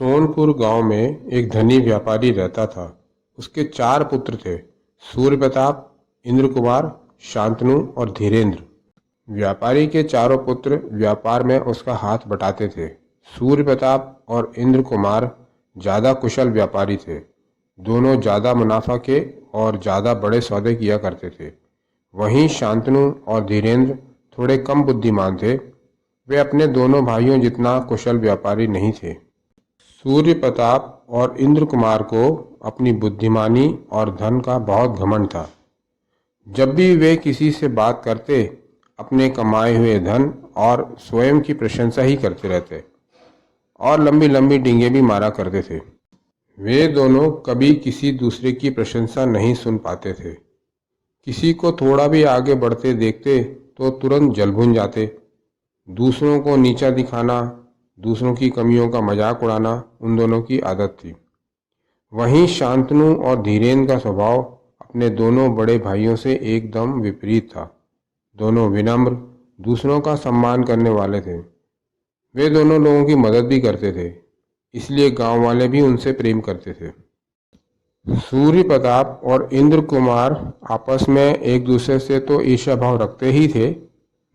सोनपुर गांव में एक धनी व्यापारी रहता था। उसके 4 पुत्र थे, सूर्य प्रताप, इंद्र कुमार, शांतनु और धीरेन्द्र। व्यापारी के चारों पुत्र व्यापार में उसका हाथ बटाते थे। सूर्य प्रताप और इंद्र कुमार ज़्यादा कुशल व्यापारी थे। दोनों ज़्यादा मुनाफा के और ज़्यादा बड़े सौदे किया करते थे। वहीं शांतनु और धीरेन्द्र थोड़े कम बुद्धिमान थे। वे अपने दोनों भाइयों जितना कुशल व्यापारी नहीं थे। सूर्य प्रताप और इंद्र कुमार को अपनी बुद्धिमानी और धन का बहुत घमंड था। जब भी वे किसी से बात करते, अपने कमाए हुए धन और स्वयं की प्रशंसा ही करते रहते और लंबी लंबी डींगे भी मारा करते थे। वे दोनों कभी किसी दूसरे की प्रशंसा नहीं सुन पाते थे। किसी को थोड़ा भी आगे बढ़ते देखते तो तुरंत जल भुन जाते। दूसरों को नीचा दिखाना, दूसरों की कमियों का मजाक उड़ाना उन दोनों की आदत थी। वहीं शांतनु और धीरेन्द्र का स्वभाव अपने दोनों बड़े भाइयों से एकदम विपरीत था। दोनों विनम्र, दूसरों का सम्मान करने वाले थे। वे दोनों लोगों की मदद भी करते थे, इसलिए गांव वाले भी उनसे प्रेम करते थे। सूर्य प्रताप और इंद्र कुमार आपस में एक दूसरे से तो ईर्ष्या भाव रखते ही थे।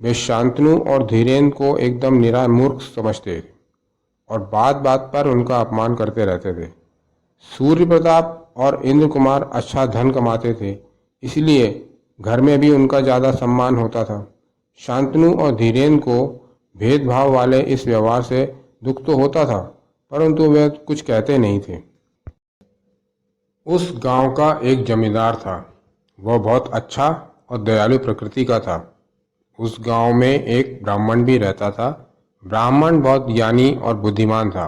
वे शांतनु और धीरेन्द्र को एकदम निरा मूर्ख समझते थे और बात बात पर उनका अपमान करते रहते थे। सूर्य प्रताप और इंद्र कुमार अच्छा धन कमाते थे, इसलिए घर में भी उनका ज़्यादा सम्मान होता था। शांतनु और धीरेन्द्र को भेदभाव वाले इस व्यवहार से दुख तो होता था, परंतु वे कुछ कहते नहीं थे। उस गांव का एक जमींदार था। वह बहुत अच्छा और दयालु प्रकृति का था। उस गांव में एक ब्राह्मण भी रहता था। ब्राह्मण बहुत ज्ञानी और बुद्धिमान था।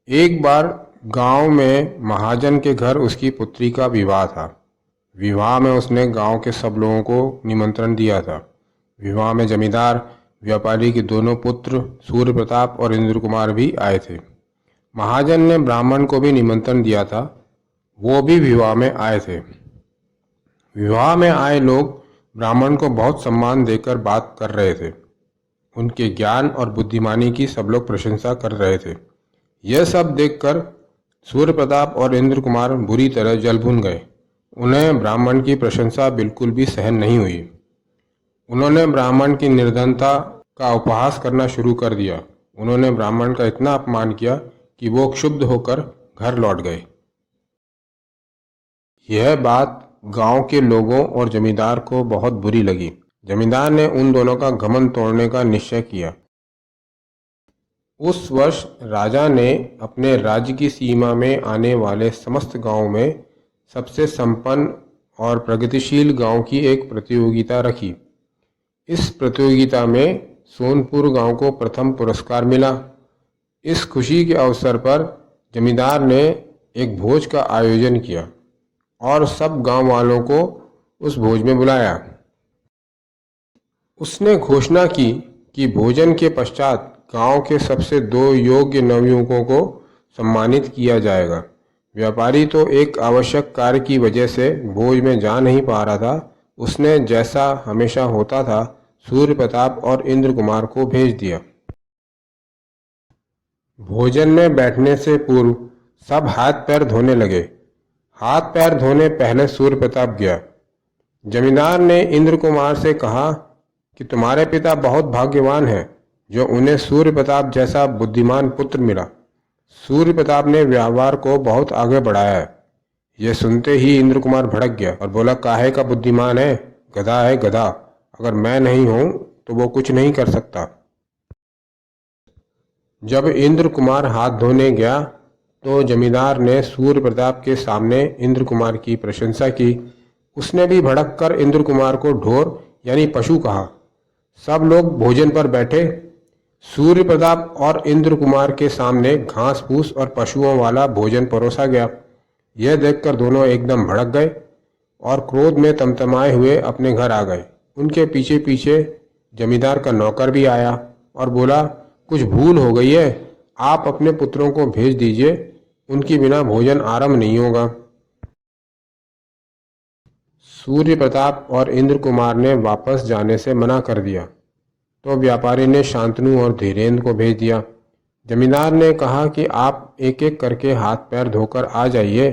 एक बार गांव में महाजन के घर उसकी पुत्री का विवाह था। विवाह में उसने गांव के सब लोगों को निमंत्रण दिया था। विवाह में जमींदार व्यापारी के दोनों पुत्र सूर्य प्रताप और इंद्र कुमार भी आए थे। महाजन ने ब्राह्मण को भी निमंत्रण दिया था, वो भी विवाह में आए थे। विवाह में आए लोग ब्राह्मण को बहुत सम्मान देकर बात कर रहे थे। उनके ज्ञान और बुद्धिमानी की सब लोग प्रशंसा कर रहे थे। यह सब देखकर सूर्य प्रताप और इंद्र कुमार बुरी तरह जल भुन गए। उन्हें ब्राह्मण की प्रशंसा बिल्कुल भी सहन नहीं हुई। उन्होंने ब्राह्मण की निर्धनता का उपहास करना शुरू कर दिया। उन्होंने ब्राह्मण का इतना अपमान किया कि वो क्षुब्ध होकर घर लौट गए। यह बात गांव के लोगों और जमींदार को बहुत बुरी लगी। जमींदार ने उन दोनों का घमंड तोड़ने का निश्चय किया। उस वर्ष राजा ने अपने राज्य की सीमा में आने वाले समस्त गांव में सबसे संपन्न और प्रगतिशील गांव की एक प्रतियोगिता रखी। इस प्रतियोगिता में सोनपुर गांव को प्रथम पुरस्कार मिला। इस खुशी के अवसर पर जमींदार ने एक भोज का आयोजन किया और सब गांव वालों को उस भोज में बुलाया। उसने घोषणा की कि भोजन के पश्चात गांव के सबसे 2 योग्य नवयुवकों को सम्मानित किया जाएगा। व्यापारी तो एक आवश्यक कार्य की वजह से भोज में जा नहीं पा रहा था। उसने जैसा हमेशा होता था सूर्य प्रताप और इंद्र कुमार को भेज दिया। भोजन में बैठने से पूर्व सब हाथ पैर धोने लगे। हाथ पैर धोने पहले सूर्य प्रताप गया। जमींदार ने इंद्र कुमार से कहा कि तुम्हारे पिता बहुत भाग्यवान हैं जो उन्हें सूर्य प्रताप जैसा बुद्धिमान पुत्र मिला। सूर्य प्रताप ने व्यवहार को बहुत आगे बढ़ाया है। यह सुनते ही इंद्र कुमार भड़क गया और बोला, काहे का बुद्धिमान है, गधा है गधा। अगर मैं नहीं हूं तो वो कुछ नहीं कर सकता। जब इंद्र कुमार हाथ धोने गया तो जमींदार ने सूर्य प्रताप के सामने इंद्र कुमार की प्रशंसा की। उसने भी भड़क कर इंद्र कुमार को ढोर यानी पशु कहा। सब लोग भोजन पर बैठे। सूर्य प्रताप और इंद्र कुमार के सामने घास फूस और पशुओं वाला भोजन परोसा गया। यह देखकर दोनों एकदम भड़क गए और क्रोध में तमतमाए हुए अपने घर आ गए। उनके पीछे पीछे जमींदार का नौकर भी आया और बोला, कुछ भूल हो गई है, आप अपने पुत्रों को भेज दीजिए, उनके बिना भोजन आरंभ नहीं होगा। सूर्य प्रताप और इंद्र कुमार ने वापस जाने से मना कर दिया तो व्यापारी ने शांतनु और धीरेन्द्र को भेज दिया। जमींदार ने कहा कि आप एक एक करके हाथ पैर धोकर आ जाइए।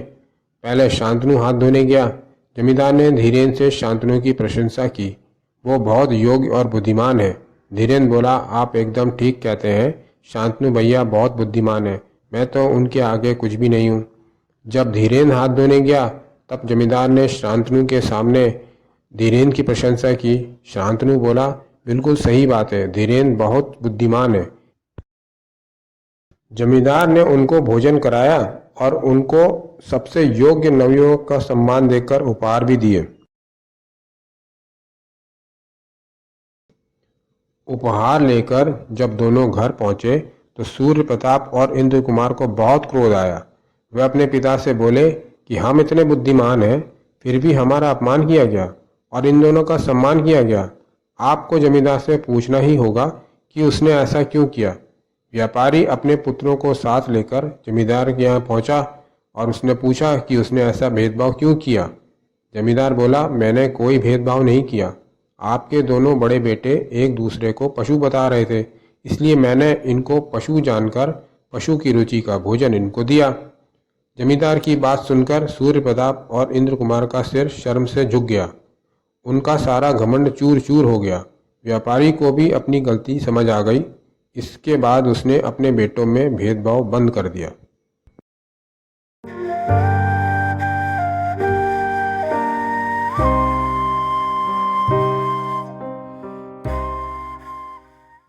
पहले शांतनु हाथ धोने गया। जमींदार ने धीरेन्द्र से शांतनु की प्रशंसा की। वो बहुत योग्य और बुद्धिमान है। धीरेन्द्र बोला, आप एकदम ठीक कहते हैं, शांतनु भैया बहुत बुद्धिमान है, मैं तो उनके आगे कुछ भी नहीं हूँ। जब धीरेन्द्र हाथ धोने गया तब जमींदार ने शांतनु के सामने धीरेन्द्र की प्रशंसा की। शांतनु बोला, बिल्कुल सही बात है, धीरेन्द्र बहुत बुद्धिमान है। जमींदार ने उनको भोजन कराया और उनको सबसे योग्य नवयुवक का सम्मान देकर उपहार भी दिए। उपहार लेकर जब दोनों घर पहुंचे तो सूर्य प्रताप और इंद्र कुमार को बहुत क्रोध आया। वे अपने पिता से बोले कि हम इतने बुद्धिमान हैं, फिर भी हमारा अपमान किया गया और इन दोनों का सम्मान किया गया। आपको जमींदार से पूछना ही होगा कि उसने ऐसा क्यों किया। व्यापारी अपने पुत्रों को साथ लेकर जमींदार के यहाँ पहुंचा और उसने पूछा कि उसने ऐसा भेदभाव क्यों किया। जमींदार बोला, मैंने कोई भेदभाव नहीं किया। आपके दोनों बड़े बेटे एक दूसरे को पशु बता रहे थे, इसलिए मैंने इनको पशु जानकर पशु की रुचि का भोजन इनको दिया। जमींदार की बात सुनकर सूर्य प्रताप और इंद्र कुमार का सिर शर्म से झुक गया। उनका सारा घमंड चूर चूर हो गया। व्यापारी को भी अपनी गलती समझ आ गई। इसके बाद उसने अपने बेटों में भेदभाव बंद कर दिया।